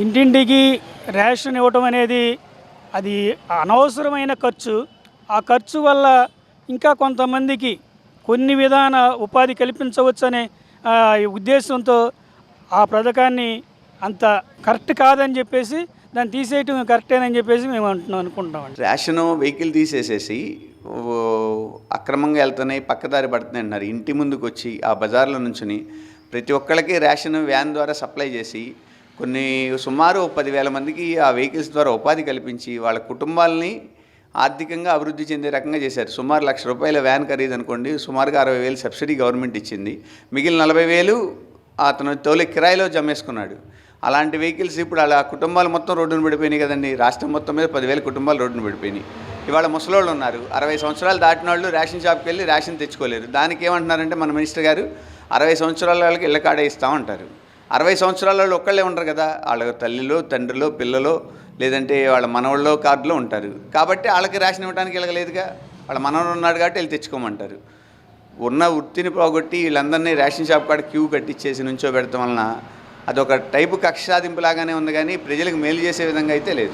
ఇంటింటికి రేషన్ ఇవ్వటం అనేది అది అనవసరమైన ఖర్చు. ఆ ఖర్చు వల్ల ఇంకా కొంతమందికి కొన్ని విధాన ఉపాధి కల్పించవచ్చనే ఉద్దేశంతో ఆ పథకాన్ని అంత కరెక్ట్ కాదని చెప్పేసి దాన్ని తీసేయటం కరెక్టేనని చెప్పేసి మేము అనుకుంటామండి. రేషను వెహికల్ తీసేసేసి అక్రమంగా వెళ్తున్నాయి, పక్కదారి పడుతున్నాయి అంటున్నారు. ఇంటి ముందుకు వచ్చి ఆ బజార్లో నుంచుని ప్రతి ఒక్కళ్ళకి రేషన్ వ్యాన్ ద్వారా సప్లై చేసి సుమారు 10,000 మందికి ఆ వెహికల్స్ ద్వారా ఉపాధి కల్పించి వాళ్ళ కుటుంబాలని ఆర్థికంగా అభివృద్ధి చెందే రకంగా చేశారు. సుమారు ₹1,00,000 వ్యాన్ ఖరీదు అనుకోండి, సుమారుగా 60,000 సబ్సిడీ గవర్నమెంట్ ఇచ్చింది. మిగిలిన 40,000 అతను తోలే కిరాయిలో జమేసుకున్నాడు. అలాంటి వెహికల్స్ ఇప్పుడు అలా కుటుంబాలు మొత్తం రోడ్డున పడిపోయినాయి కదండి. రాష్ట్రం మొత్తం మీద 10,000 కుటుంబాలు రోడ్డున పడిపోయినాయి. ఇవాళ ముసలోళ్ళు ఉన్నారు, 60 సంవత్సరాలు దాటిన వాళ్ళు రేషన్ షాప్కి వెళ్ళి రేషన్ తెచ్చుకోలేరు. దానికి ఏమంటున్నారంటే మన మినిస్టర్ గారు 60 సంవత్సరాల వాళ్ళకి ఇళ్ళ కాడే ఇస్తామంటారు. 60 సంవత్సరాల వాళ్ళు ఒక్కళ్ళే ఉంటారు కదా, వాళ్ళ తల్లిలో తండ్రిలో పిల్లలో లేదంటే వాళ్ళ మనవాళ్ళలో కార్డులో ఉంటారు. కాబట్టి వాళ్ళకి రేషన్ ఇవ్వడానికి వెళ్ళగలేదుగా, వాళ్ళ మనవడు ఉన్నాడు కాబట్టి వెళ్ళి తెచ్చుకోమంటారు. ఉన్న వృత్తిని పోగొట్టి వీళ్ళందరినీ రేషన్ షాప్ కాడ క్యూ కట్టించేసి నుంచో పెడతాం వలన అదొక టైపు కక్ష సాధింపులాగానే ఉంది, కానీ ప్రజలకు మేలు చేసే విధంగా అయితే లేదు.